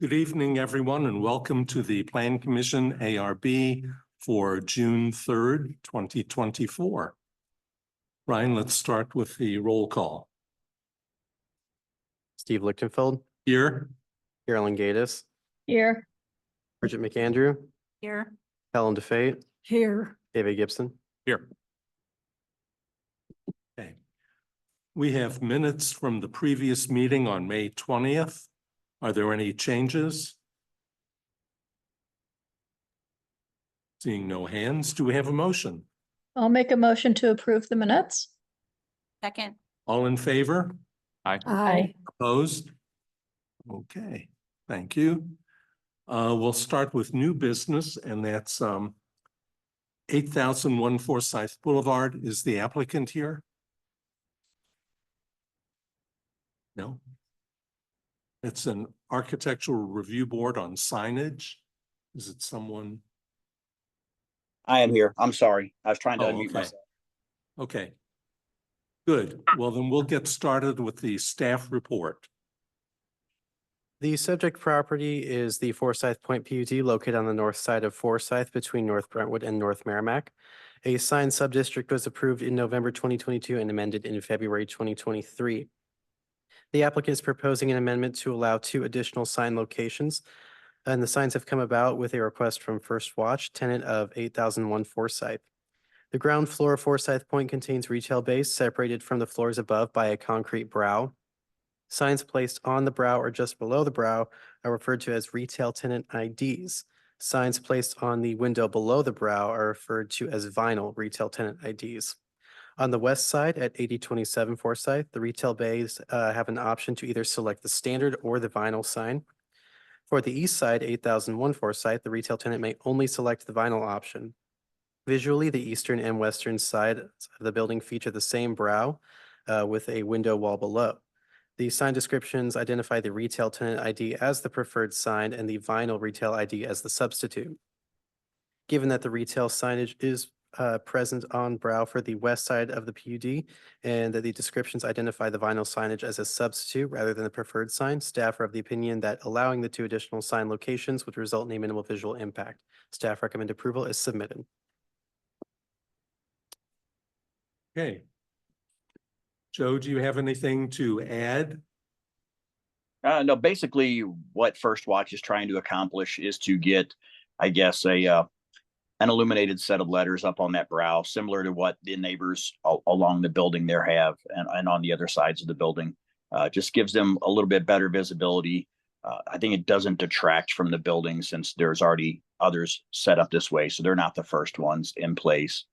Good evening, everyone, and welcome to the Plan Commission ARB for June 3rd, 2024. Ryan, let's start with the roll call. Steve Lichtenfeld. Here. Carolyn Gatus. Here. Bridget McAndrew. Here. Helen DeFate. Here. David Gibson. Here. Okay. We have minutes from the previous meeting on May 20th. Are there any changes? Seeing no hands, do we have a motion? I'll make a motion to approve the minutes. Second. All in favor? Aye. Opposed? Okay, thank you. We'll start with new business, and that's 8001 Forsyth Boulevard. Is the applicant here? No. It's an architectural review board on signage. Is it someone? I am here. I'm sorry. I was trying to Oh, unmute okay. myself. Okay. Good. Well, then we'll get started with the staff report. The subject property is the Forsyth Point PUD located on the north side of Forsyth between North Brentwood and North Merrimack. A signed subdistrict was approved in November 2022 and amended in February 2023. The applicant is proposing an amendment to allow 2 additional sign locations, and the signs have come about with a request from First Watch, tenant of 8001 Forsyth. The ground floor of Forsyth Point contains retail base separated from the floors above by a concrete brow. Signs placed on the brow or just below the brow are referred to as retail tenant IDs. Signs placed on the window below the brow are referred to as vinyl retail tenant IDs. On the west side at 8027 Forsyth, the retail bays have an option to either select the standard or the vinyl sign. For the east side, 8001 Forsyth, the retail tenant may only select the vinyl option. Visually, the eastern and western side of the building feature the same brow with a window wall below. The sign descriptions identify the retail tenant ID as the preferred sign and the vinyl retail ID as the substitute. Given that the retail signage is present on brow for the west side of the PUD and that the descriptions identify the vinyl signage as a substitute rather than the preferred sign, staff are of the opinion that allowing the 2 additional sign locations would result in a minimal visual impact. Staff recommend approval is submitted. Okay. Joe, do you have anything to add? No, basically what First Watch is trying to accomplish is to get, I guess, an illuminated set of letters up on that brow, similar to what the neighbors along the building there have and on the other sides of the building. Just gives them a little bit better visibility. I think it doesn't detract from the building since there's already others set up this way. So they're not the first ones in place.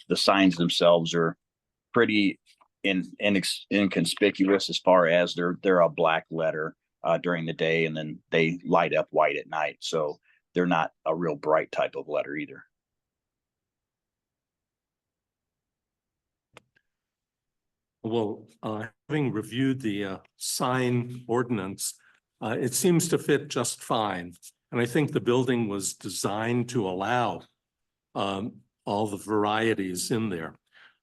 The signs themselves are pretty inconspicuous as far as they're a black letter during the day, and then they light up white at night. So they're not a real bright type of letter either. Well, having reviewed the sign ordinance, it seems to fit just fine. And I think the building was designed to allow all the varieties in there.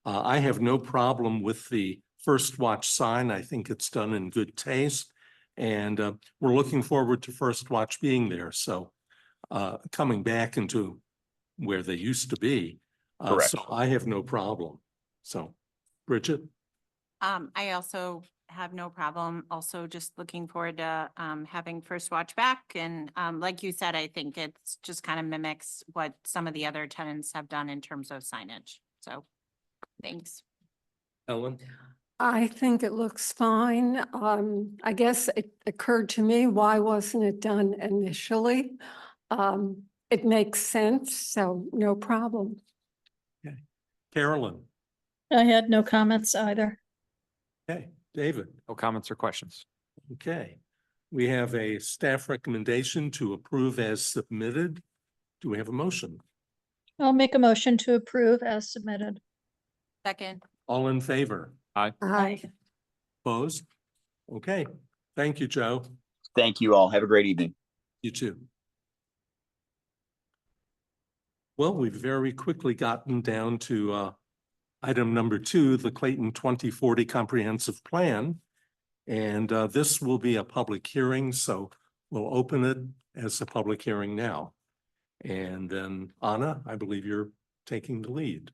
I have no problem with the First Watch sign. I think it's done in good taste. And we're looking forward to First Watch being there. So coming back into where they used to be. Correct. So I have no problem. So, Bridget? I also have no problem. Also just looking forward to having First Watch back. And like you said, I think it's just kind of mimics what some of the other tenants have done in terms of signage. So thanks. Ellen? I think it looks fine. I guess it occurred to me, why wasn't it done initially? It makes sense, so no problem. Okay. Carolyn? I had no comments either. Okay. David? No comments or questions. Okay. We have a staff recommendation to approve as submitted. Do we have a motion? I'll make a motion to approve as submitted. Second. All in favor? Aye. Opposed? Okay. Thank you, Joe. Thank you all. Have a great evening. You too. Well, we've very quickly gotten down to item number 2, the Clayton 2040 Comprehensive Plan. And this will be a public hearing, so we'll open it as a public hearing now. And then Anna, I believe you're taking the lead.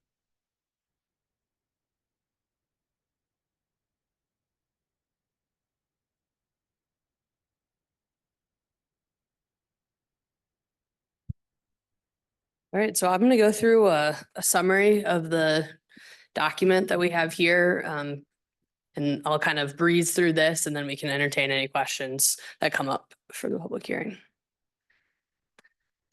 All right, so I'm going to go through a summary of the document that we have here. And I'll kind of breeze through this and then we can entertain any questions that come up for the public hearing.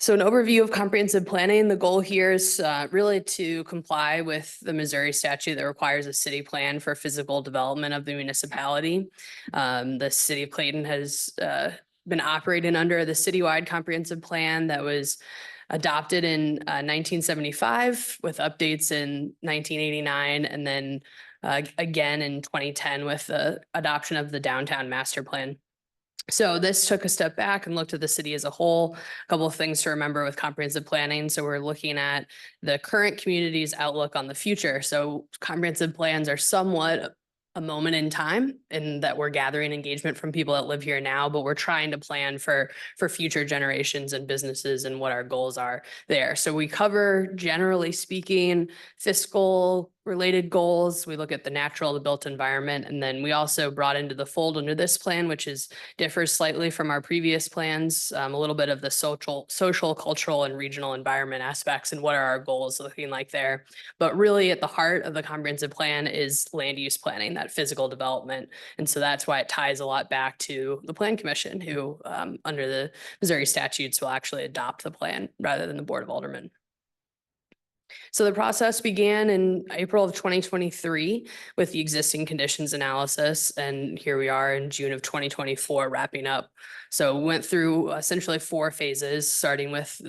So an overview of comprehensive planning, the goal here is really to comply with the Missouri statute that requires a city plan for physical development of the municipality. The city of Clayton has been operating under the citywide comprehensive plan that was adopted in 1975 with updates in 1989 and then again in 2010 with the adoption of the downtown master plan. So this took a step back and looked at the city as a whole. A couple of things to remember with comprehensive planning. So we're looking at the current community's outlook on the future. So comprehensive plans are somewhat a moment in time and that we're gathering engagement from people that live here now, but we're trying to plan for future generations and businesses and what our goals are there. So we cover, generally speaking, fiscal related goals. We look at the natural, the built environment, and then we also brought into the fold under this plan, which differs slightly from our previous plans, a little bit of the social, cultural, and regional environment aspects and what are our goals looking like there. But really at the heart of the comprehensive plan is land use planning, that physical development. And so that's why it ties a lot back to the Plan Commission, who under the Missouri statutes will actually adopt the plan rather than the Board of Aldermen. So the process began in April of 2023 with the existing conditions analysis, and here we are in June of 2024 wrapping up. So we went through essentially 4 phases, starting with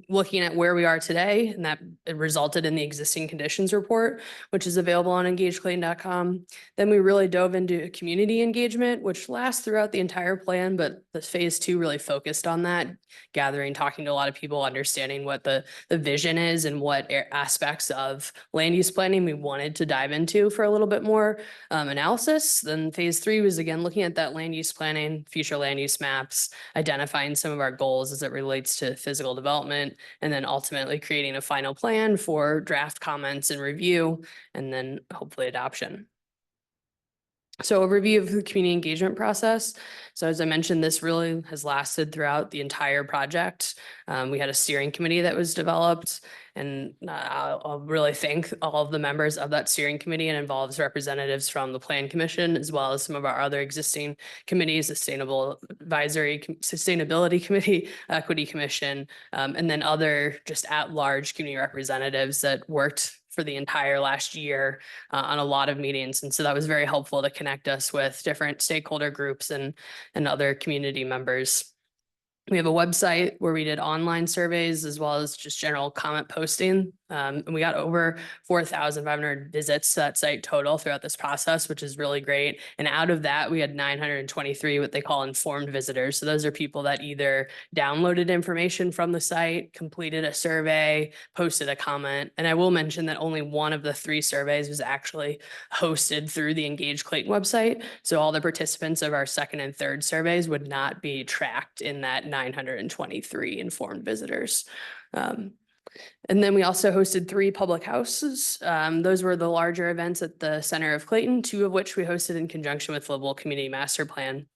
looking at where we are today, and that it resulted in the existing conditions report, which is available on engageclayton.com. Then we really dove into community engagement, which lasts throughout the entire plan, but the phase 2 really focused on that, gathering, talking to a lot of people, understanding what the vision is and what aspects of land use planning we wanted to dive into for a little bit more analysis. Then phase 3 was again looking at that land use planning, future land use maps, identifying some of our goals as it relates to physical development, and then ultimately creating a final plan for draft comments and review, and then hopefully adoption. So overview of the community engagement process. So as I mentioned, this really has lasted throughout the entire project. We had a steering committee that was developed, and I'll really thank all of the members of that steering committee, and involves representatives from the Plan Commission, as well as some of our other existing committees, Sustainability Committee, Equity Commission, and then other just at-large community representatives that worked for the entire last year on a lot of meetings. And so that was very helpful to connect us with different stakeholder groups and other community members. We have a website where we did online surveys as well as just general comment posting. And we got over 4,500 visits to that site total throughout this process, which is really great. And out of that, we had 923 what they call informed visitors. So those are people that either downloaded information from the site, completed a survey, posted a comment. And I will mention that only one of the 3 surveys was actually hosted through the Engage Clayton website. So all the participants of our second and third surveys would not be tracked in that 923 informed visitors. And then we also hosted 3 public houses. Those were the larger events at the center of Clayton, 2 of which we hosted in conjunction with Livable Community Master Plan.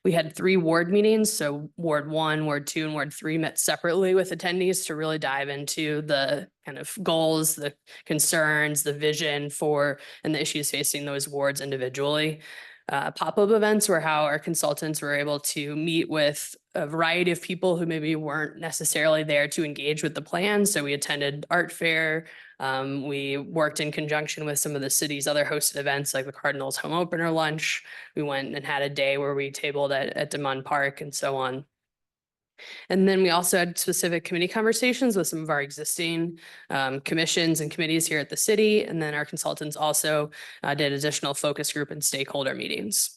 We had 3 ward meetings. So Ward 1, Ward 2, and Ward 3 met separately with attendees to really dive into the kind of goals, the concerns, the vision for, and the issues facing those wards individually. Pop-up events were how our consultants were able to meet with a variety of people who maybe weren't necessarily there to engage with the plan. So we attended art fair. We worked in conjunction with some of the city's other hosted events like the Cardinals home opener lunch. We went and had a day where we tabled at DeMond Park and so on. And then we also had specific committee conversations with some of our existing commissions and committees here at the city. And then our consultants also did additional focus group and stakeholder meetings.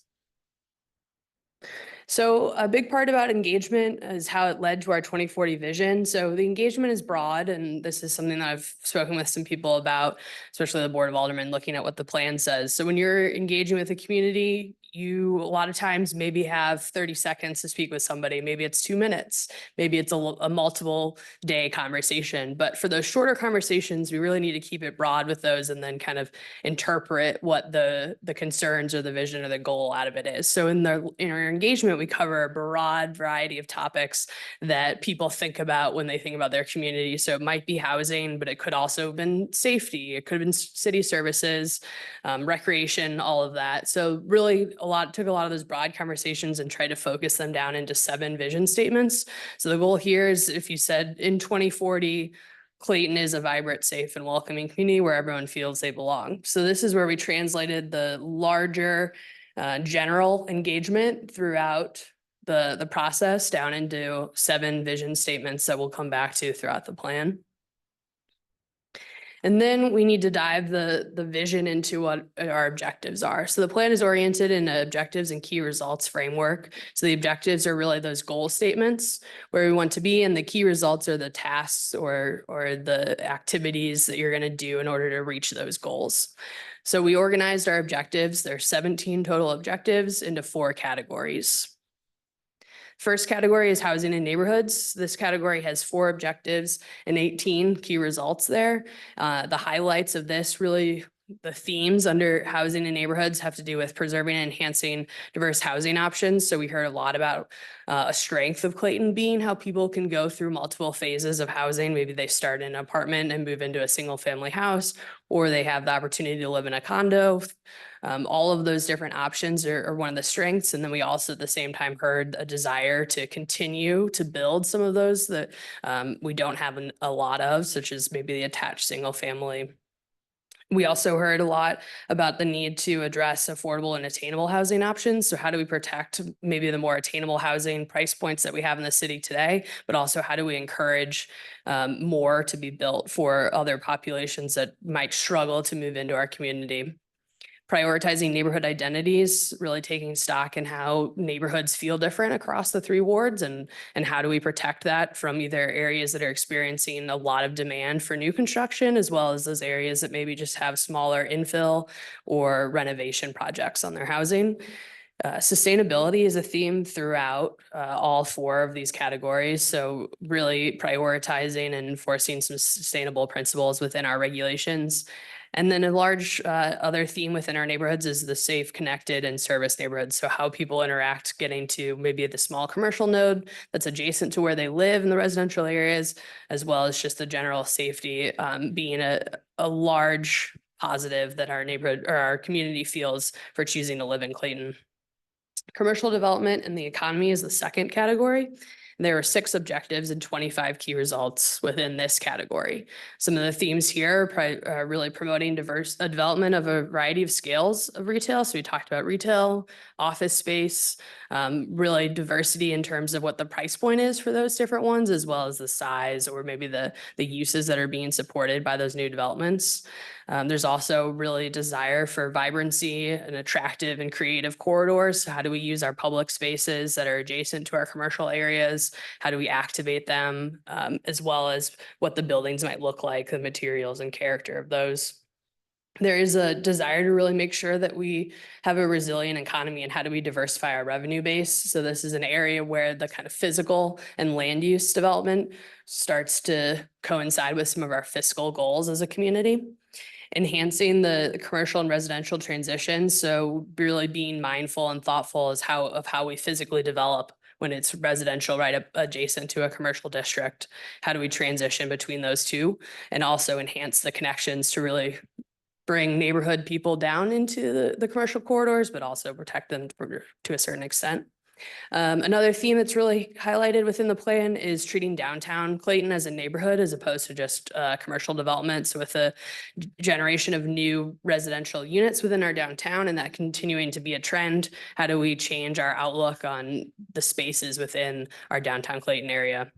So a big part about engagement is how it led to our 2040 vision. So the engagement is broad, and this is something that I've spoken with some people about, especially the Board of Aldermen, looking at what the plan says. So when you're engaging with the community, you a lot of times maybe have 30 seconds to speak with somebody. Maybe it's 2 minutes, maybe it's a multiple day conversation. But for those shorter conversations, we really need to keep it broad with those and then kind of interpret what the concerns or the vision or the goal out of it is. So in our engagement, we cover a broad variety of topics that people think about when they think about their community. So it might be housing, but it could also have been safety. It could have been city services, recreation, all of that. So really took a lot of those broad conversations and tried to focus them down into 7 vision statements. So the goal here is, if you said in 2040, Clayton is a vibrant, safe, and welcoming community where everyone feels they belong. So this is where we translated the larger general engagement throughout the process down into 7 vision statements that we'll come back to throughout the plan. And then we need to dive the vision into what our objectives are. So the plan is oriented in objectives and key results framework. So the objectives are really those goal statements where we want to be, and the key results are the tasks or the activities that you're going to do in order to reach those goals. So we organized our objectives. There's 17 total objectives into 4 categories. First category is housing and neighborhoods. This category has 4 objectives and 18 key results there. The highlights of this, really, the themes under housing and neighborhoods have to do with preserving and enhancing diverse housing options. So we heard a lot about a strength of Clayton being how people can go through multiple phases of housing. Maybe they start in an apartment and move into a single family house, or they have the opportunity to live in a condo. All of those different options are one of the strengths. And then we also at the same time heard a desire to continue to build some of those that we don't have a lot of, such as maybe the attached single family. We also heard a lot about the need to address affordable and attainable housing options. So how do we protect maybe the more attainable housing price points that we have in the city today, but also how do we encourage more to be built for other populations that might struggle to move into our community? Prioritizing neighborhood identities, really taking stock in how neighborhoods feel different across the 3 wards, and how do we protect that from either areas that are experiencing a lot of demand for new construction, as well as those areas that maybe just have smaller infill or renovation projects on their housing. Sustainability is a theme throughout all 4 of these categories. So really prioritizing and enforcing some sustainable principles within our regulations. And then a large other theme within our neighborhoods is the safe, connected, and service neighborhoods. So how people interact getting to maybe the small commercial node that's adjacent to where they live in the residential areas, as well as just the general safety being a large positive that our neighborhood or our community feels for choosing to live in Clayton. Commercial development and the economy is the second category. There are 6 objectives and 25 key results within this category. Some of the themes here are really promoting diverse development of a variety of scales of retail. So we talked about retail, office space, really diversity in terms of what the price point is for those different ones, as well as the size or maybe the uses that are being supported by those new developments. There's also really desire for vibrancy and attractive and creative corridors. So how do we use our public spaces that are adjacent to our commercial areas? How do we activate them, as well as what the buildings might look like, the materials and character of those? There is a desire to really make sure that we have a resilient economy, and how do we diversify our revenue base? So this is an area where the kind of physical and land use development starts to coincide with some of our fiscal goals as a community. Enhancing the commercial and residential transition. So really being mindful and thoughtful of how we physically develop when it's residential right adjacent to a commercial district. How do we transition between those two, and also enhance the connections to really bring neighborhood people down into the commercial corridors, but also protect them to a certain extent. Another theme that's really highlighted within the plan is treating downtown Clayton as a neighborhood as opposed to just commercial development. So with a generation of new residential units within our downtown and that continuing to be a trend, how do we change our outlook on the spaces within our downtown Clayton area?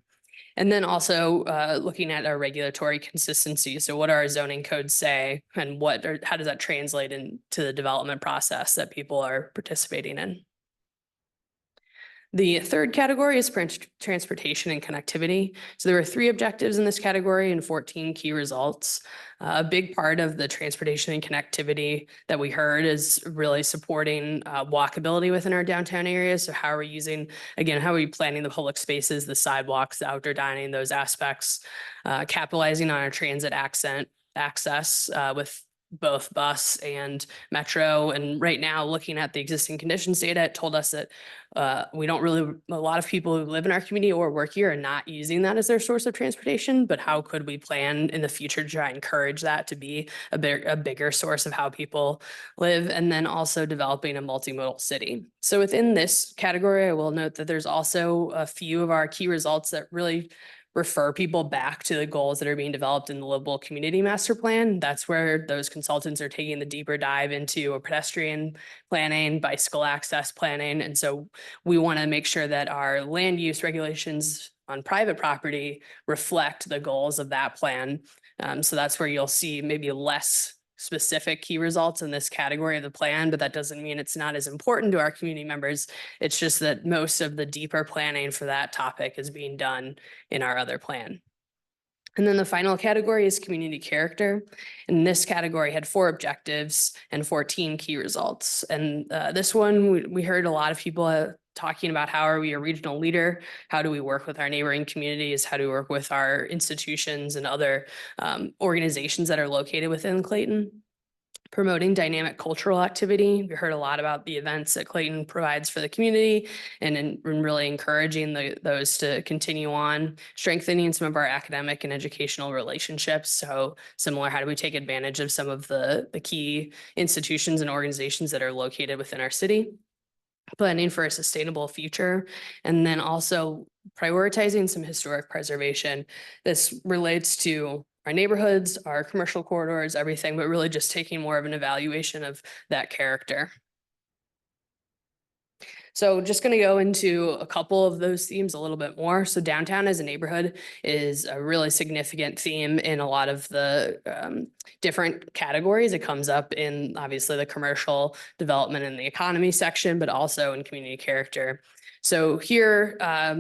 And then also looking at our regulatory consistency. So what do our zoning codes say, and how does that translate into the development process that people are participating in? The third category is transportation and connectivity. So there were 3 objectives in this category and 14 key results. A big part of the transportation and connectivity that we heard is really supporting walkability within our downtown areas. So how are we using, again, how are we planning the public spaces, the sidewalks, the outdoor dining, those aspects, capitalizing on our transit access with both bus and metro. And right now, looking at the existing conditions data, it told us that we don't really, a lot of people who live in our community or work here are not using that as their source of transportation. But how could we plan in the future to try and encourage that to be a bigger source of how people live? And then also developing a multimodal city. So within this category, I will note that there's also a few of our key results that really refer people back to the goals that are being developed in the livable community master plan. That's where those consultants are taking the deeper dive into a pedestrian planning, bicycle access planning. And so we want to make sure that our land use regulations on private property reflect the goals of that plan. So that's where you'll see maybe less specific key results in this category of the plan, but that doesn't mean it's not as important to our community members. It's just that most of the deeper planning for that topic is being done in our other plan. And then the final category is community character. And this category had 4 objectives and 14 key results. And this one, we heard a lot of people talking about how are we a regional leader? How do we work with our neighboring communities? How do we work with our institutions and other organizations that are located within Clayton? Promoting dynamic cultural activity. We heard a lot about the events that Clayton provides for the community and really encouraging those to continue on, strengthening some of our academic and educational relationships. So similar, how do we take advantage of some of the key institutions and organizations that are located within our city? Planning for a sustainable future, and then also prioritizing some historic preservation. This relates to our neighborhoods, our commercial corridors, everything, but really just taking more of an evaluation of that character. So just going to go into a couple of those themes a little bit more. So downtown as a neighborhood is a really significant theme in a lot of the different categories. It comes up in obviously the commercial development and the economy section, but also in community character. So here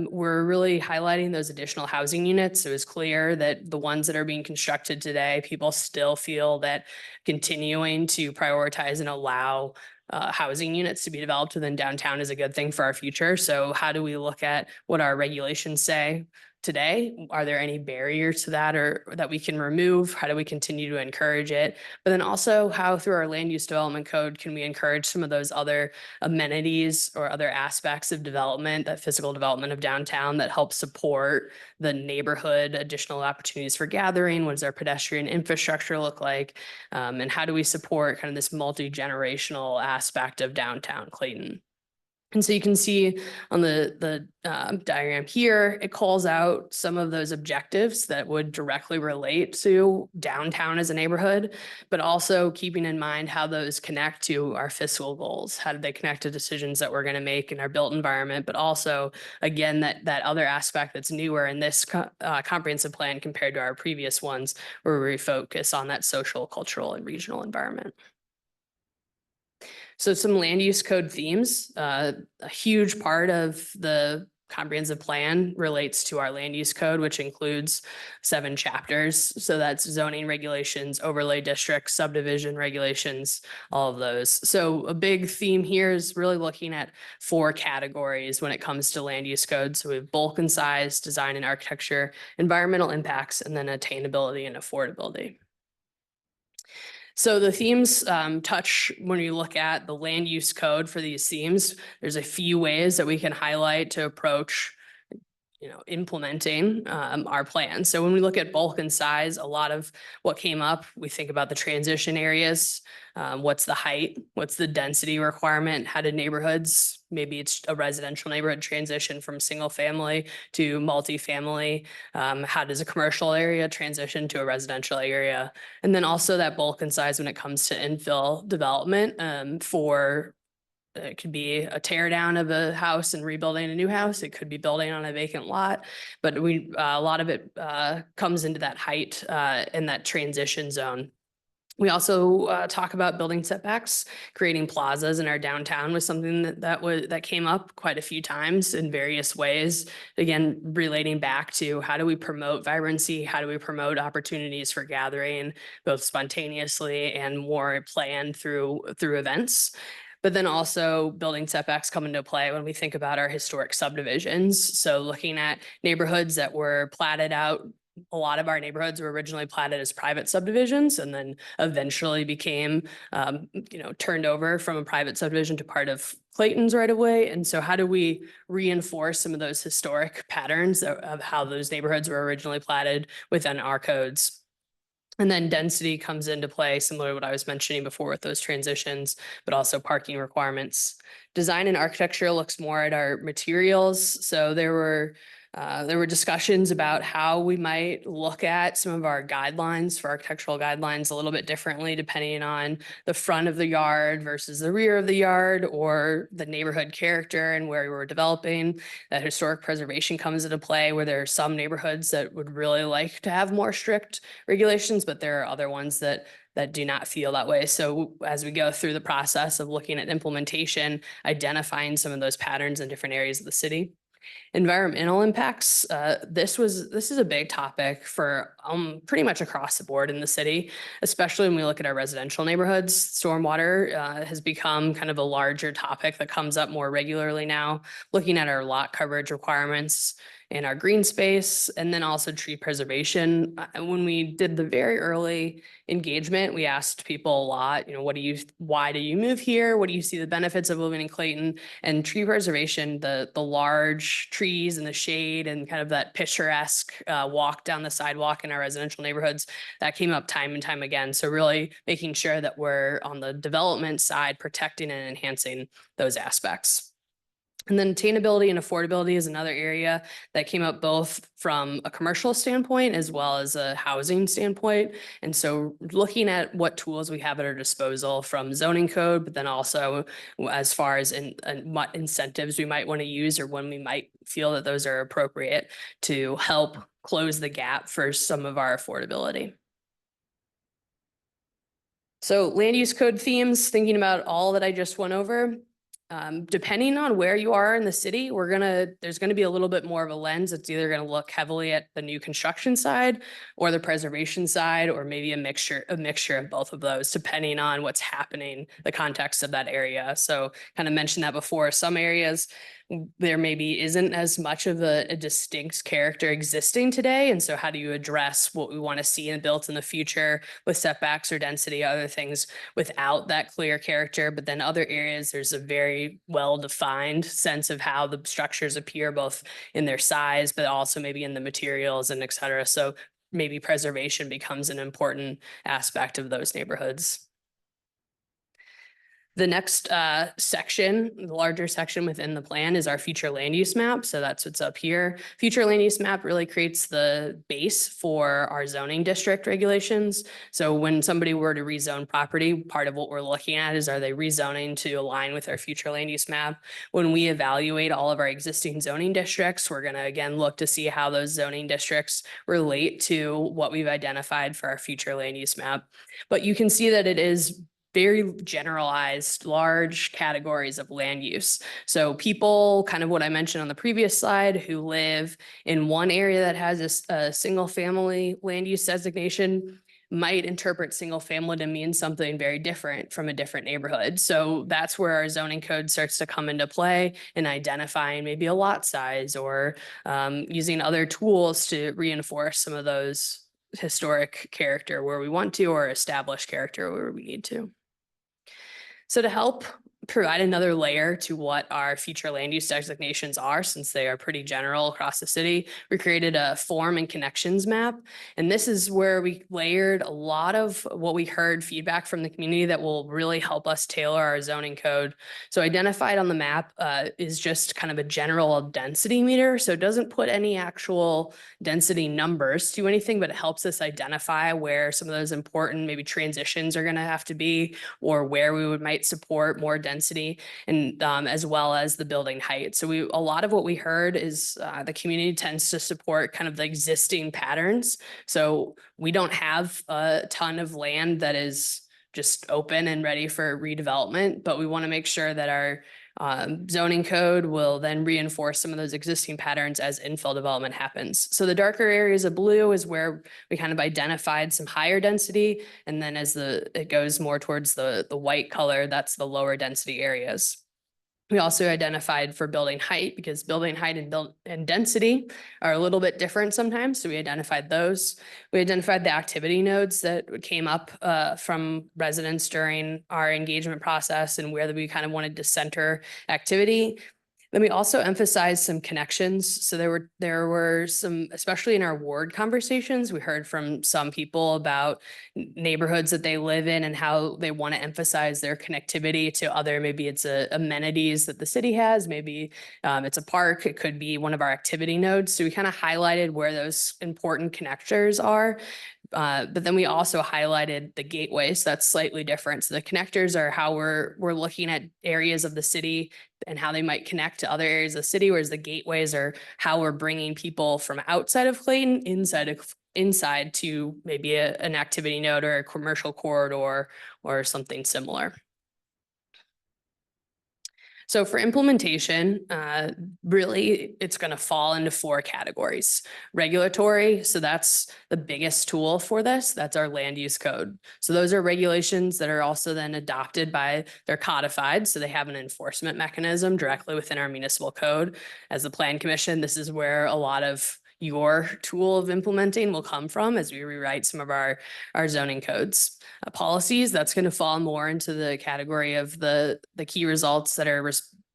we're really highlighting those additional housing units. It was clear that the ones that are being constructed today, people still feel that continuing to prioritize and allow housing units to be developed within downtown is a good thing for our future. So how do we look at what our regulations say today? Are there any barriers to that or that we can remove? How do we continue to encourage it? But then also how through our land use development code can we encourage some of those other amenities or other aspects of development, that physical development of downtown that help support the neighborhood, additional opportunities for gathering? What does our pedestrian infrastructure look like? And how do we support kind of this multi-generational aspect of downtown Clayton? And so you can see on the diagram here, it calls out some of those objectives that would directly relate to downtown as a neighborhood, but also keeping in mind how those connect to our fiscal goals. How do they connect to decisions that we're going to make in our built environment, but also, again, that other aspect that's newer in this comprehensive plan compared to our previous ones, where we focus on that social, cultural, and regional environment. So some land use code themes, a huge part of the comprehensive plan relates to our land use code, which includes 7 chapters. So that's zoning regulations, overlay districts, subdivision regulations, all of those. So a big theme here is really looking at 4 categories when it comes to land use code. So we have bulk and size, design and architecture, environmental impacts, and then attainability and affordability. So the themes touch, when you look at the land use code for these themes, there's a few ways that we can highlight to approach implementing our plan. So when we look at bulk and size, a lot of what came up, we think about the transition areas. What's the height? What's the density requirement? How do neighborhoods, maybe it's a residential neighborhood, transition from single family to multifamily? How does a commercial area transition to a residential area? And then also that bulk and size when it comes to infill development for it could be a tear down of a house and rebuilding a new house. It could be building on a vacant lot, but a lot of it comes into that height in that transition zone. We also talk about building setbacks. Creating plazas in our downtown was something that came up quite a few times in various ways. Again, relating back to how do we promote vibrancy? How do we promote opportunities for gathering, both spontaneously and more planned through events? But then also building setbacks come into play when we think about our historic subdivisions. So looking at neighborhoods that were platted out. A lot of our neighborhoods were originally platted as private subdivisions and then eventually became, turned over from a private subdivision to part of Clayton's right of way. And so how do we reinforce some of those historic patterns of how those neighborhoods were originally platted within our codes? And then density comes into play, similar to what I was mentioning before with those transitions, but also parking requirements. Design and architecture looks more at our materials. So there were discussions about how we might look at some of our guidelines for architectural guidelines a little bit differently, depending on the front of the yard versus the rear of the yard or the neighborhood character and where we were developing. That historic preservation comes into play, where there are some neighborhoods that would really like to have more strict regulations, but there are other ones that do not feel that way. So as we go through the process of looking at implementation, identifying some of those patterns in different areas of the city. Environmental impacts. This is a big topic for pretty much across the board in the city, especially when we look at our residential neighborhoods. Stormwater has become kind of a larger topic that comes up more regularly now, looking at our lot coverage requirements in our green space, and then also tree preservation. When we did the very early engagement, we asked people a lot, why do you move here? What do you see the benefits of living in Clayton? And tree preservation, the large trees and the shade and kind of that picturesque walk down the sidewalk in our residential neighborhoods, that came up time and time again. So really making sure that we're on the development side, protecting and enhancing those aspects. And then attainability and affordability is another area that came up both from a commercial standpoint as well as a housing standpoint. And so looking at what tools we have at our disposal from zoning code, but then also as far as what incentives we might want to use or when we might feel that those are appropriate to help close the gap for some of our affordability. So land use code themes, thinking about all that I just went over. Depending on where you are in the city, there's gonna be a little bit more of a lens. It's either gonna look heavily at the new construction side or the preservation side, or maybe a mixture of both of those, depending on what's happening, the context of that area. So kind of mentioned that before, some areas there maybe isn't as much of a distinct character existing today. And so how do you address what we want to see and built in the future with setbacks or density, other things without that clear character? But then other areas, there's a very well-defined sense of how the structures appear, both in their size, but also maybe in the materials and et cetera. So maybe preservation becomes an important aspect of those neighborhoods. The next section, the larger section within the plan, is our future land use map. So that's what's up here. Future land use map really creates the base for our zoning district regulations. So when somebody were to rezone property, part of what we're looking at is, are they rezoning to align with our future land use map? When we evaluate all of our existing zoning districts, we're going to again look to see how those zoning districts relate to what we've identified for our future land use map. But you can see that it is very generalized, large categories of land use. So people, kind of what I mentioned on the previous slide, who live in one area that has a single family land use designation might interpret single family to mean something very different from a different neighborhood. So that's where our zoning code starts to come into play in identifying maybe a lot size or using other tools to reinforce some of those historic character where we want to, or establish character where we need to. So to help provide another layer to what our future land use designations are, since they are pretty general across the city, we created a form and connections map. And this is where we layered a lot of what we heard feedback from the community that will really help us tailor our zoning code. So identified on the map is just kind of a general density meter. So it doesn't put any actual density numbers to anything, but it helps us identify where some of those important maybe transitions are going to have to be, or where we might support more density density and as well as the building height. So a lot of what we heard is the community tends to support kind of the existing patterns. So we don't have a ton of land that is just open and ready for redevelopment, but we want to make sure that our zoning code will then reinforce some of those existing patterns as infill development happens. So the darker areas of blue is where we kind of identified some higher density. And then as it goes more towards the white color, that's the lower density areas. We also identified for building height because building height and density are a little bit different sometimes. So we identified those. We identified the activity nodes that came up from residents during our engagement process and where we kind of wanted to center activity. Then we also emphasized some connections. So there were some, especially in our ward conversations, we heard from some people about neighborhoods that they live in and how they want to emphasize their connectivity to other, maybe it's amenities that the city has, maybe it's a park, it could be one of our activity nodes. So we kind of highlighted where those important connectors are. But then we also highlighted the gateways. That's slightly different. So the connectors are how we're looking at areas of the city and how they might connect to other areas of the city, whereas the gateways are how we're bringing people from outside of Clayton inside to maybe an activity node or a commercial corridor or something similar. So for implementation, really, it's going to fall into 4 categories. Regulatory, so that's the biggest tool for this. That's our land use code. So those are regulations that are also then adopted they're codified. So they have an enforcement mechanism directly within our municipal code. As the Plan Commission, this is where a lot of your tool of implementing will come from as we rewrite some of our zoning codes. Policies, that's going to fall more into the category of the key results that are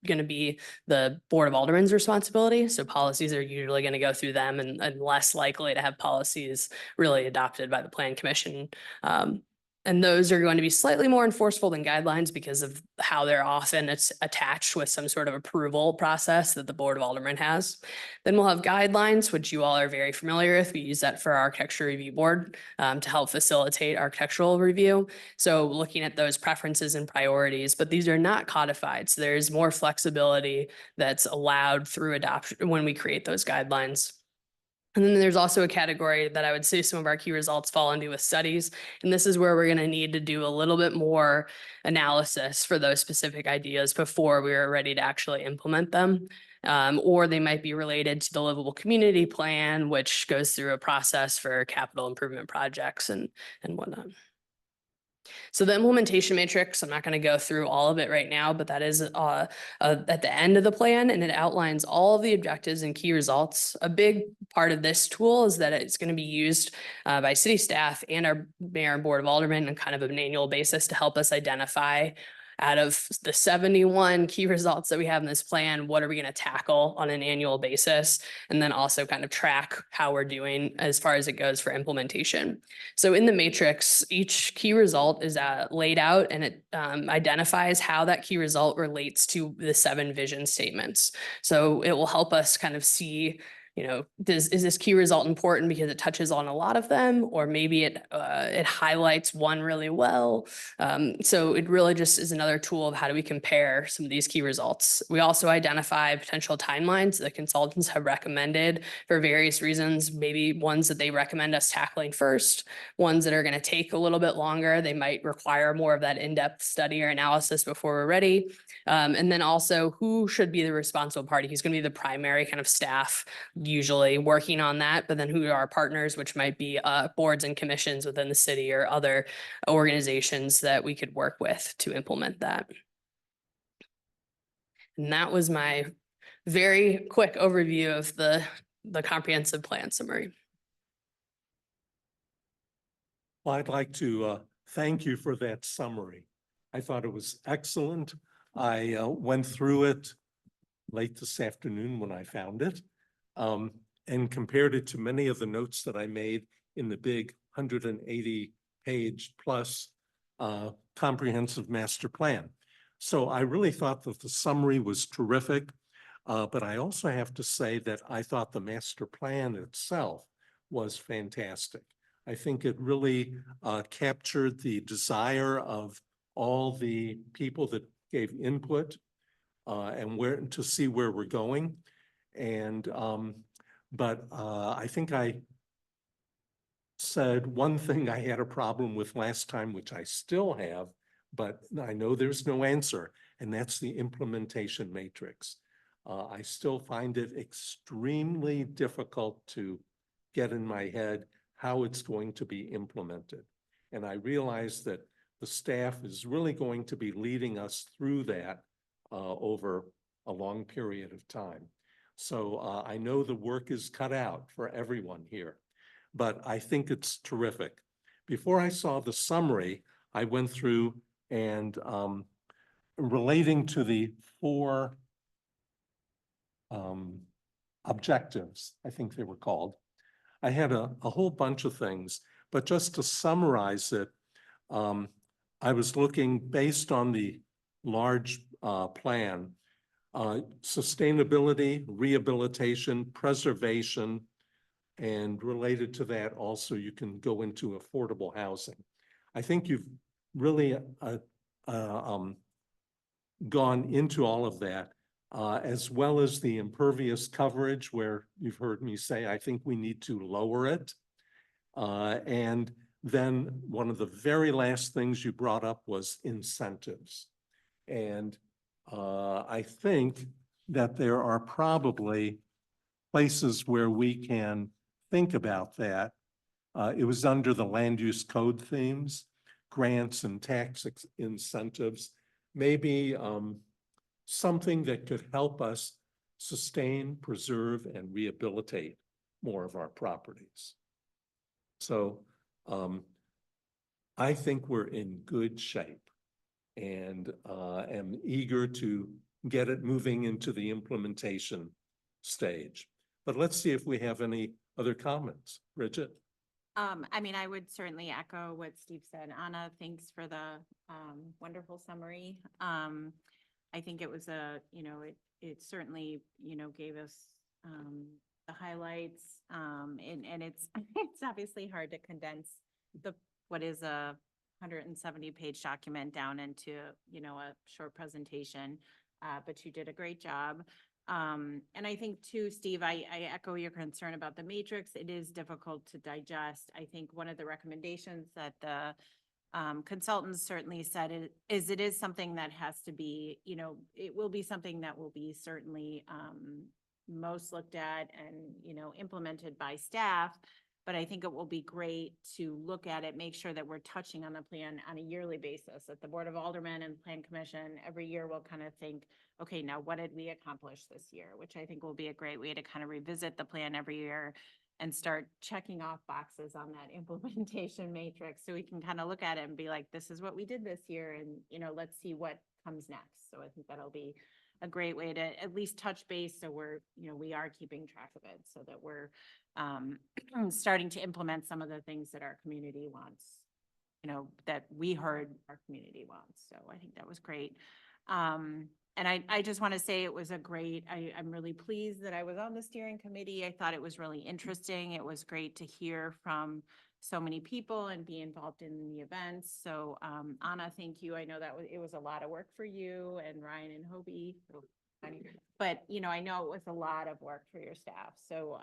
going to be the Board of Aldermen's responsibility. So policies are usually going to go through them and less likely to have policies really adopted by the Plan Commission. And those are going to be slightly more enforceable than guidelines because of how they're often attached with some sort of approval process that the Board of Aldermen has. Then we'll have guidelines, which you all are very familiar with. We use that for our Architecture Review Board to help facilitate architectural review. So looking at those preferences and priorities, but these are not codified. So there's more flexibility that's allowed through adoption when we create those guidelines. And then there's also a category that I would say some of our key results fall into with studies. And this is where we're going to need to do a little bit more analysis for those specific ideas before we are ready to actually implement them. Or they might be related to the livable community plan, which goes through a process for capital improvement projects and whatnot. So the implementation matrix, I'm not going to go through all of it right now, but that is at the end of the plan, and it outlines all of the objectives and key results. A big part of this tool is that it's going to be used by city staff and our mayor and board of aldermen on kind of an annual basis to help us identify out of the 71 key results that we have in this plan, what are we going to tackle on an annual basis? And then also kind of track how we're doing as far as it goes for implementation. So in the matrix, each key result is laid out and it identifies how that key result relates to the 7 vision statements. So it will help us kind of see, you know, is this key result important because it touches on a lot of them, or maybe it highlights one really well. So it really just is another tool of how do we compare some of these key results. We also identify potential timelines that consultants have recommended for various reasons, maybe ones that they recommend us tackling first, ones that are going to take a little bit longer. They might require more of that in-depth study or analysis before we're ready. And then also who should be the responsible party? Who's going to be the primary kind of staff usually working on that, but then who are our partners, which might be boards and commissions within the city or other organizations that we could work with to implement that. And that was my very quick overview of the comprehensive plan summary. Well, I'd like to thank you for that summary. I thought it was excellent. I went through it late this afternoon when I found it. And compared it to many of the notes that I made in the big 180-page plus comprehensive master plan. So I really thought that the summary was terrific, but I also have to say that I thought the master plan itself was fantastic. I think it really captured the desire of all the people that gave input and where to see where we're going. And but I think I said one thing I had a problem with last time, which I still have, but I know there's no answer, and that's the implementation matrix. I still find it extremely difficult to get in my head how it's going to be implemented. And I realize that the staff is really going to be leading us through that over a long period of time. So I know the work is cut out for everyone here, but I think it's terrific. Before I saw the summary, I went through and relating to the 4 objectives, I think they were called. I had a whole bunch of things, but just to summarize it, I was looking based on the large plan, sustainability, rehabilitation, preservation, and related to that also you can go into affordable housing. I think you've really gone into all of that, as well as the impervious coverage, where you've heard me say, I think we need to lower it. And then one of the very last things you brought up was incentives. And I think that there are probably places where we can think about that. It was under the land use code themes, grants and tax incentives, maybe something that could help us sustain, preserve, and rehabilitate more of our properties. So I think we're in good shape and am eager to get it moving into the implementation stage. But let's see if we have any other comments. Bridget? I mean, I would certainly echo what Steve said. Anna, thanks for the wonderful summary. I think it was it certainly, gave us the highlights. And it's obviously hard to condense what is a 170-page document down into, a short presentation, but you did a great job. And I think too, Steve, I echo your concern about the matrix. It is difficult to digest. I think one of the recommendations that the consultants certainly said it is something that has to be, it will be something that will be certainly most looked at and, implemented by staff. But I think it will be great to look at it, make sure that we're touching on the plan on a yearly basis. At the Board of Aldermen and Plan Commission, every year we'll kind of think, okay, now what did we accomplish this year? Which I think will be a great way to kind of revisit the plan every year and start checking off boxes on that implementation matrix. So we can kind of look at it and be like, this is what we did this year. And, let's see what comes next. So I think that'll be a great way to at least touch base. So we're, we are keeping track of it so that we're starting to implement some of the things that our community wants, that we heard our community wants. So I think that was great. And I just want to say it was I'm really pleased that I was on the steering committee. I thought it was really interesting. It was great to hear from so many people and be involved in the events. So Anna, thank you. I know that it was a lot of work for you and Ryan and Hobie. But, I know it was a lot of work for your staff. So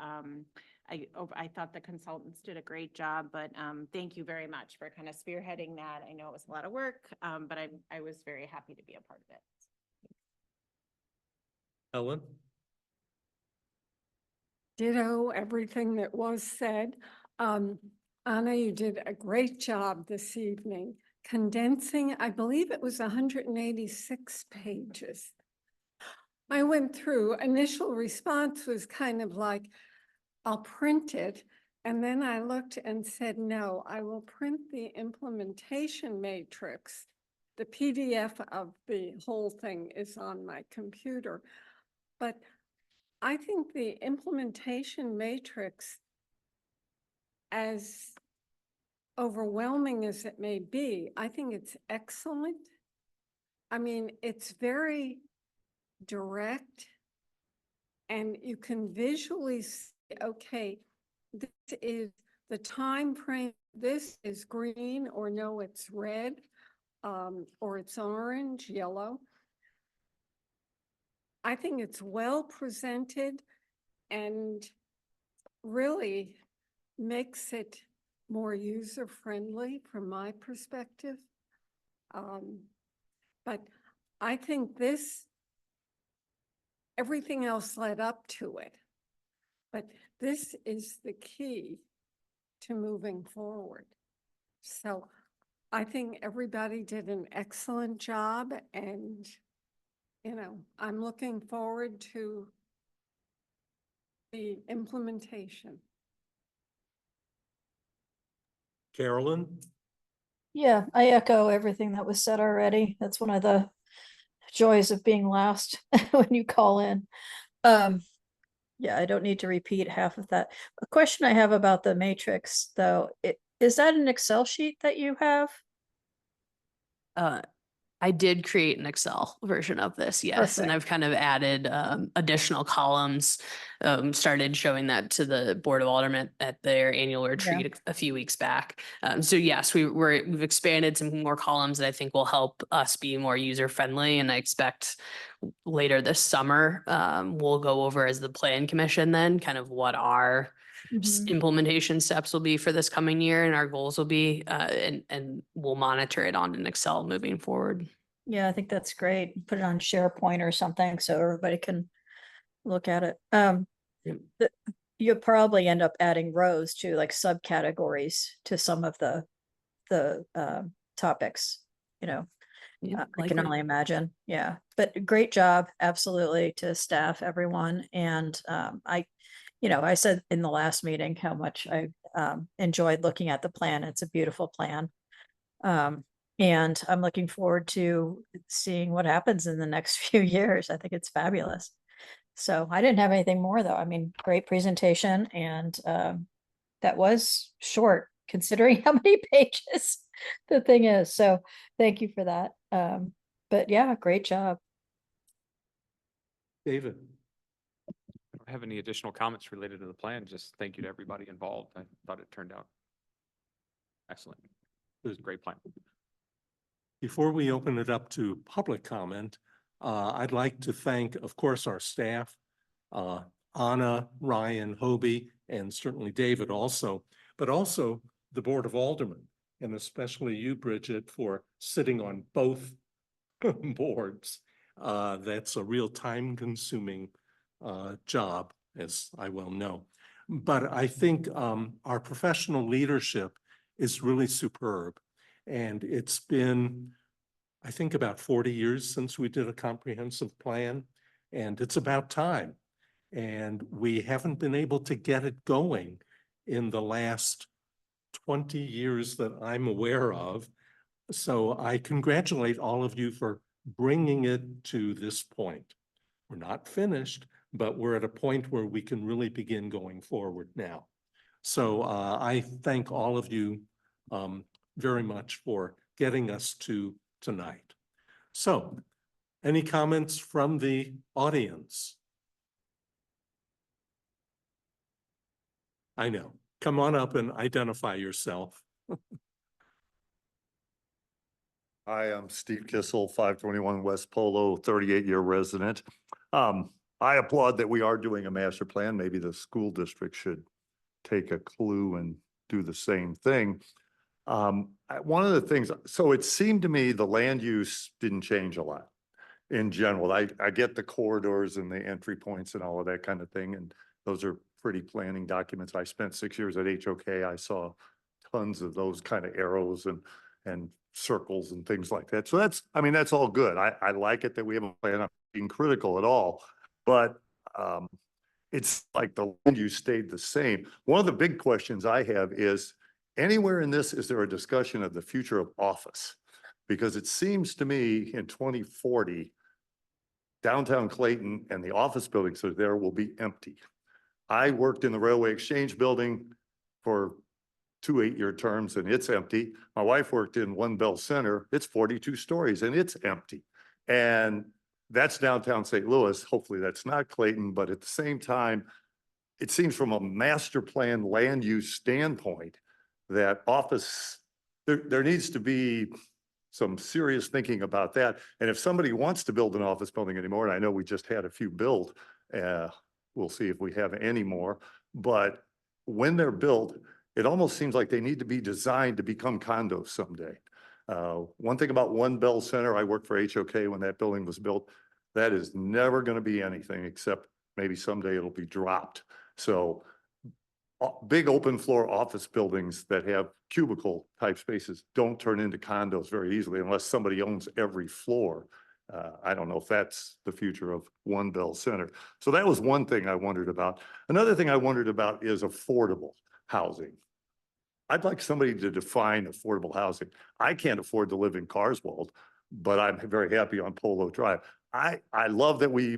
I thought the consultants did a great job, but thank you very much for kind of spearheading that. I know it was a lot of work, but I was very happy to be a part of it. Ellen? Ditto everything that was said. Anna, you did a great job this evening condensing, I believe it was 186 pages. I went through, initial response was kind of like, I'll print it. And then I looked and said, no, I will print the implementation matrix. The PDF of the whole thing is on my computer. But I think the implementation matrix, as overwhelming as it may be, I think it's excellent. I mean, it's very direct and you can visually see, okay, this is the time frame, this is green or no, it's red. or it's orange, yellow. I think it's well presented and really makes it more user-friendly from my perspective. But I think everything else led up to it. But this is the key to moving forward. So I think everybody did an excellent job, and, I'm looking forward to the implementation. Carolyn? Yeah, I echo everything that was said already. That's one of the joys of being last when you call in. Yeah, I don't need to repeat half of that. A question I have about the matrix, though, is that an Excel sheet that you have? I did create an Excel version of this, yes, and Perfect. I've kind of added additional columns. Started showing that to the Board of Aldermen at their annual retreat a few weeks back. So yes, we've expanded some more columns that I think will help us be more user friendly. And I expect later this summer we'll go over as the Plan Commission then kind of what our Mhm. implementation steps will be for this coming year and our goals will be, and we'll monitor it on an Excel moving forward. Yeah, I think that's great. Put it on SharePoint or something so everybody can look at it. You'll probably end up adding rows to like subcategories to some of the topics, Yeah, I can likely. only imagine. Yeah, but great job, absolutely, to staff, everyone. And I said in the last meeting how much I enjoyed looking at the plan. It's a beautiful plan. And I'm looking forward to seeing what happens in the next few years. I think it's fabulous. So I didn't have anything more, though. I mean, great presentation, and that was short considering how many pages the thing is. So thank you for that. But yeah, great job. David? I don't have any additional comments related to the plan. Just thank you to everybody involved. I thought it turned out excellent. It was a great plan. Before we open it up to public comment, I'd like to thank, of course, our staff, Anna, Ryan, Hobie, and certainly David also, but also the Board of Aldermen, and especially you, Bridget, for sitting on both boards. That's a real time-consuming job, as I well know. But I think our professional leadership is really superb. And it's been, I think, about 40 years since we did a comprehensive plan, and it's about time. And we haven't been able to get it going in the last 20 years that I'm aware of. So I congratulate all of you for bringing it to this point. We're not finished, but we're at a point where we can really begin going forward now. So I thank all of you very much for getting us to tonight. So, any comments from the audience? I know. Come on up and identify yourself. Hi, I'm Steve Kissel, 521 West Polo, 38-year resident. I applaud that we are doing a master plan. Maybe the school district should take a clue and do the same thing. One of the things, so it seemed to me the land use didn't change a lot in general. I get the corridors and the entry points and all of that kind of thing, and those are pretty planning documents. I spent 6 years at HOK. I saw tons of those kind of arrows and circles and things like that. So that's all good. I like it that we have a plan. I'm not being critical at all, but it's like the land use stayed the same. One of the big questions I have is, anywhere in this, is there a discussion of the future of office? Because it seems to me in 2040, downtown Clayton and the office buildings that are there will be empty. I worked in the Railway Exchange building for 2 8-year terms and it's empty. My wife worked in One Bell Center. It's 42 stories and it's empty. And that's downtown St. Louis. Hopefully that's not Clayton, but at the same time, it seems from a master plan land use standpoint that office, there needs to be some serious thinking about that. And if somebody wants to build an office building anymore, and I know we just had a few built, we'll see if we have any more, but when they're built, it almost seems like they need to be designed to become condos someday. One thing about One Bell Center, I worked for HOK when that building was built. That is never going to be anything except maybe someday it'll be dropped. So big open floor office buildings that have cubicle type spaces don't turn into condos very easily unless somebody owns every floor. I don't know if that's the future of One Bell Center. So that was one thing I wondered about. Another thing I wondered about is affordable housing. I'd like somebody to define affordable housing. I can't afford to live in Carswell, but I'm very happy on Polo Drive. I love that we,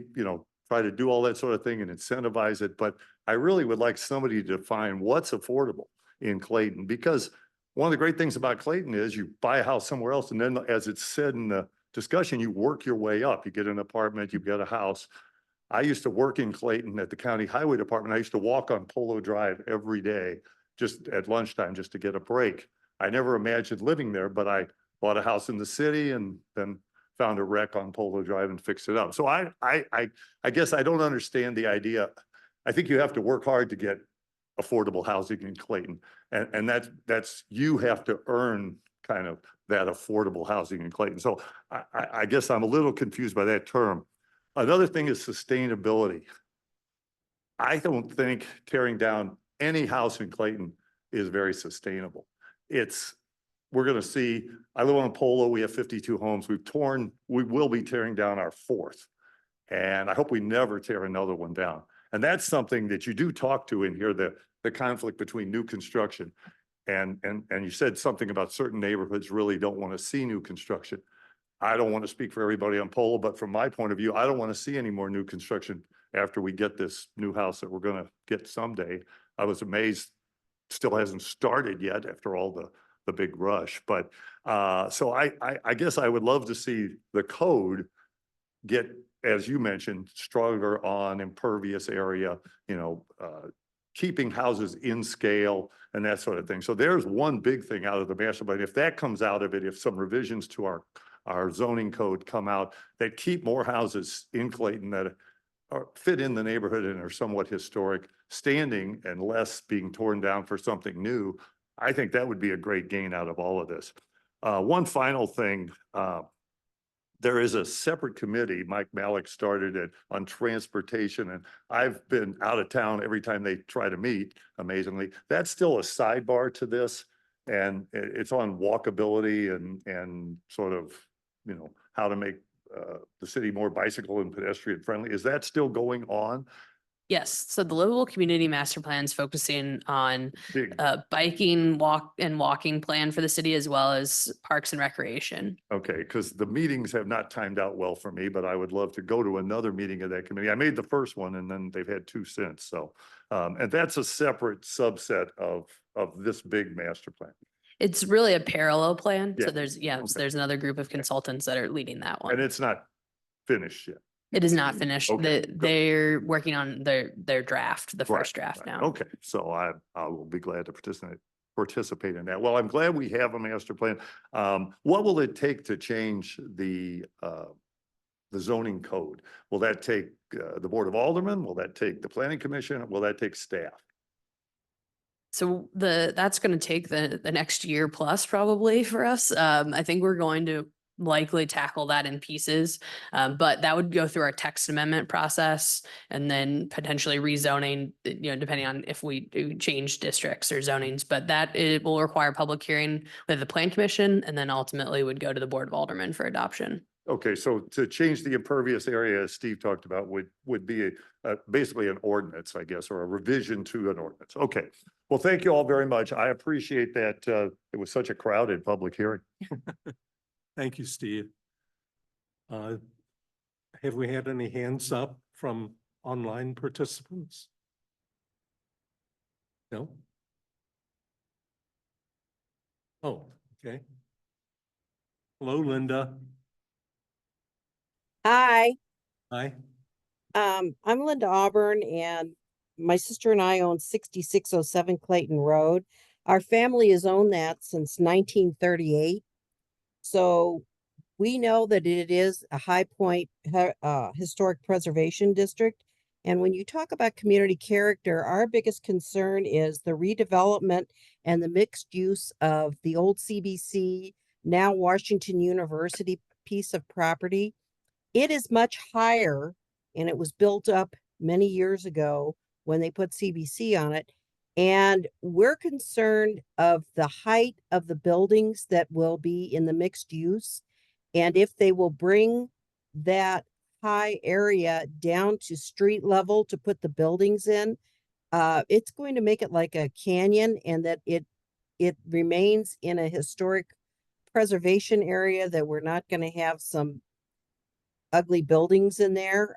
try to do all that sort of thing and incentivize it, but I really would like somebody to define what's affordable in Clayton, because one of the great things about Clayton is you buy a house somewhere else, and then as it's said in the discussion, you work your way up. You get an apartment, you get a house. I used to work in Clayton at the county highway department. I used to walk on Polo Drive every day, just at lunchtime, just to get a break. I never imagined living there, but I bought a house in the city and then found a wreck on Polo Drive and fixed it up. So I guess I don't understand the idea. I think you have to work hard to get affordable housing in Clayton. And that's, you have to earn kind of that affordable housing in Clayton. So I guess I'm a little confused by that term. Another thing is sustainability. I don't think tearing down any house in Clayton is very sustainable. We're going to see, I live on Polo, we have 52 homes. We will be tearing down our 4th. And I hope we never tear another one down. And that's something that you do talk to in here, the conflict between new construction. And you said something about certain neighborhoods really don't want to see new construction. I don't want to speak for everybody on Polo, but from my point of view, I don't want to see any more new construction after we get this new house that we're going to get someday. I was amazed, still hasn't started yet after all the big rush. But so I guess I would love to see the code get, as you mentioned, stronger on impervious area, keeping houses in scale and that sort of thing. So there's one big thing out of the master plan. If that comes out of it, if some revisions to our zoning code come out that keep more houses in Clayton that fit in the neighborhood and are somewhat historic standing and less being torn down for something new, I think that would be a great gain out of all of this. One final thing, there is a separate committee, Mike Malik started it on transportation, and I've been out of town every time they try to meet, amazingly. That's still a sidebar to this, and it's on walkability and sort of, how to make the city more bicycle and pedestrian friendly. Is that still going on? Yes, so the livable community master plan is focusing on Big. Biking, walking plan for the city, as well as parks and recreation. Okay, because the meetings have not timed out well for me, but I would love to go to another meeting of that committee. I made the first one and then they've had 2 since. So, and that's a separate subset of this big master plan. It's really a parallel plan. Yeah, So there's another group of consultants that are leading that And one. it's not finished yet. It is not finished. Okay, good. They're working on their draft, the first draft now. Okay, so I will be glad to participate in that. Well, I'm glad we have a master plan. What will it take to change the zoning code? Will that take the Board of Aldermen? Will that take the Planning Commission? Will that take staff? So that's going to take the next year plus probably for us. I think we're going to likely tackle that in pieces, but that would go through our text amendment process and then potentially rezoning, depending on if we do change districts or zonings, but that it will require public hearing with the Plan Commission and then ultimately would go to the Board of Aldermen for adoption. Okay, so to change the impervious area, as Steve talked about, would be basically an ordinance, I guess, or a revision to an ordinance. Okay, well, thank you all very much. I appreciate that. It was such a crowded public hearing. Thank you, Steve. Have we had any hands up from online participants? No? Oh, okay. Hello, Linda. Hi, Hi. I'm Linda Auburn, and my sister and I own 6607 Clayton Road. Our family has owned that since 1938. So we know that it is a high point, historic preservation district. And when you talk about community character, our biggest concern is the redevelopment and the mixed use of the old CBC, now Washington University piece of property. It is much higher and it was built up many years ago when they put CBC on it. And we're concerned of the height of the buildings that will be in the mixed use. And if they will bring that high area down to street level to put the buildings in, it's going to make it like a canyon, and that it remains in a historic preservation area, that we're not going to have some ugly buildings in there.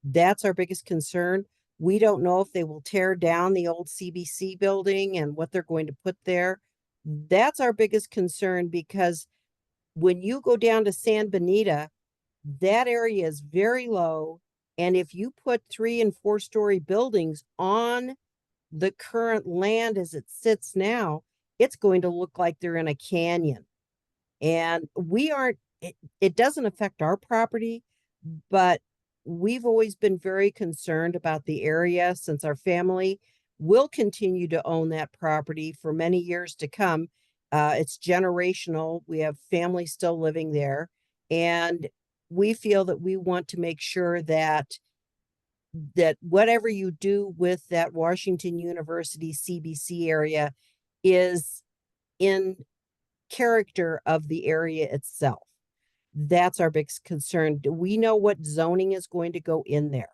That's our biggest concern. We don't know if they will tear down the old CBC building and what they're going to put there. That's our biggest concern, because when you go down to San Benita, that area is very low. And if you put 3- and 4-story buildings on the current land as it sits now, it's going to look like they're in a canyon. And we aren't, it doesn't affect our property, but we've always been very concerned about the area, since our family will continue to own that property for many years to come. It's generational. We have family still living there, and we feel that we want to make sure that whatever you do with that Washington University CBC area is in character of the area itself. That's our biggest concern. Do we know what zoning is going to go in there?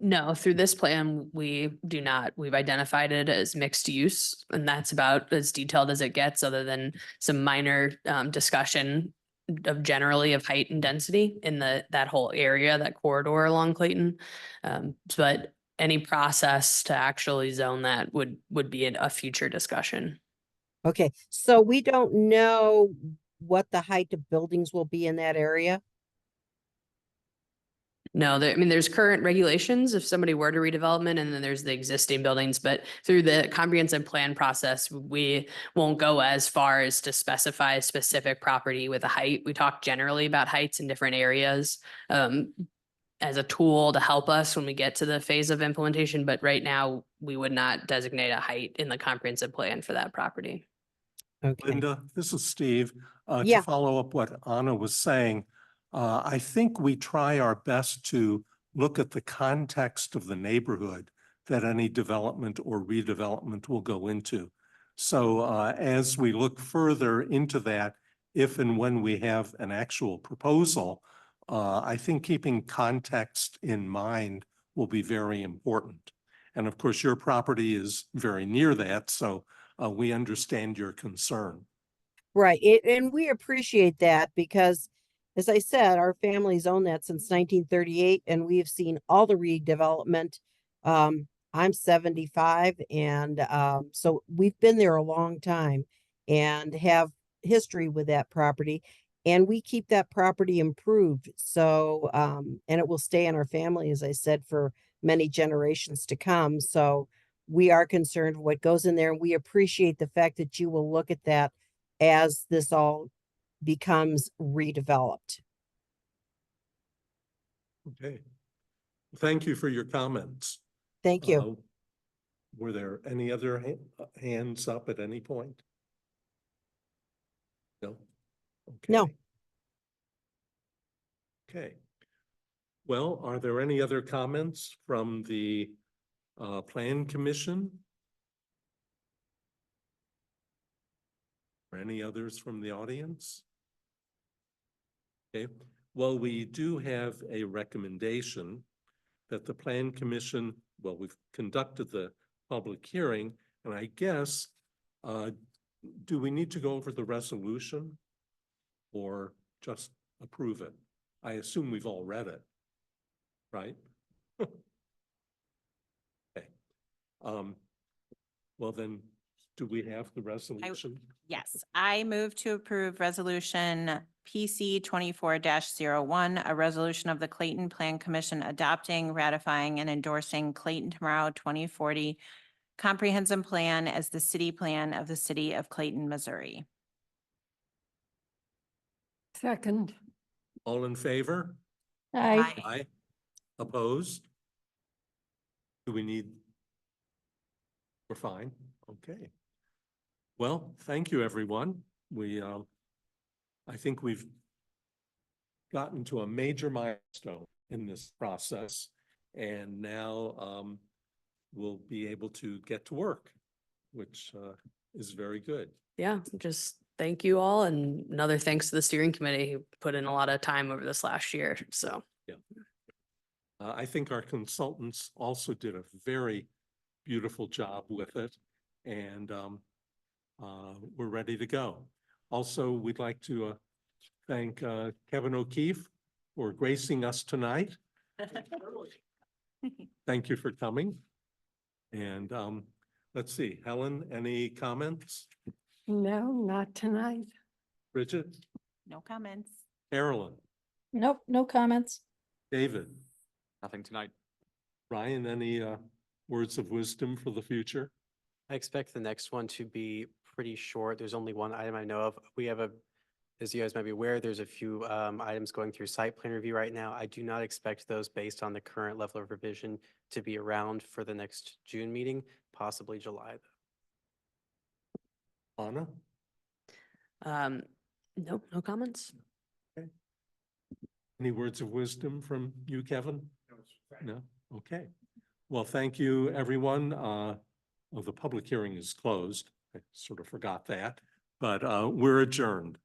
No, through this plan, we do not. We've identified it as mixed use, and that's about as detailed as it gets, other than some minor discussion of generally of height and density in that whole area, that corridor along Clayton. But any process to actually zone that would be a future discussion. Okay, so we don't know what the height of buildings will be in that area? No, I mean, there's current regulations if somebody were to redevelopment, and then there's the existing buildings, but through the comprehensive plan process, we won't go as far as to specify a specific property with a height. We talk generally about heights in different areas as a tool to help us when we get to the phase of implementation, but right now we would not designate a height in the comprehensive plan for that property. Okay, Linda, this is Steve. Yeah. To follow up what Anna was saying, I think we try our best to look at the context of the neighborhood that any development or redevelopment will go into. So as we look further into that, if and when we have an actual proposal, I think keeping context in mind will be very important. And of course, your property is very near that, so we understand your concern. right. And we appreciate that, because, as I said, our family's owned that since 1938, and we have seen all the redevelopment. I'm 75, and so we've been there a long time and have history with that property, and we keep that property improved. So, and it will stay in our family, as I said, for many generations to come. So we are concerned what goes in there, and we appreciate the fact that you will look at that as this all becomes redeveloped. Okay. Thank you for your comments. Thank you. Were there any other hands up at any point? No? Okay. No. Okay. Well, are there any other comments from the Plan Commission? Or any others from the audience? Okay, well, we do have a recommendation that the Plan Commission, well, we've conducted the public hearing, and I guess, do we need to go over the resolution or just approve it? I assume we've all read it, right? Okay. Well then, do we have the resolution? Yes, I move to approve resolution PC 24-01, a resolution of the Clayton Plan Commission adopting, ratifying, and endorsing Clayton Tomorrow 2040 comprehensive plan as the city plan of the city of Clayton, Missouri. Second, All in favor? Aye. Aye. Opposed? Do we need? We're fine. Okay. Well, thank you, everyone. I think we've gotten to a major milestone in this process. And now, we'll be able to get to work, which, is very good. Yeah, just thank you all, and another thanks to the steering committee who put in a lot of time over this last year, so. I think our consultants also did a very beautiful job with it, and we're ready to go. Also, we'd like to thank Kevin O'Keefe for gracing us tonight. Thank you for coming. And let's see, Helen, any comments? no, not tonight. Bridget, No comments. Carolyn, Nope, no comments. David, Nothing tonight. Ryan, any words of wisdom for the future? I expect the next one to be pretty short. There's only one item I know of. We have as you guys might be aware, there's a few items going through site plan review right now. I do not expect those based on the current level of revision to be around for the next June meeting, possibly July. Anna? Nope, no comments. Any words of wisdom from you, Kevin? No? Okay. Well, thank you, everyone. Well, the public hearing is closed. I sort of forgot that, but we're adjourned.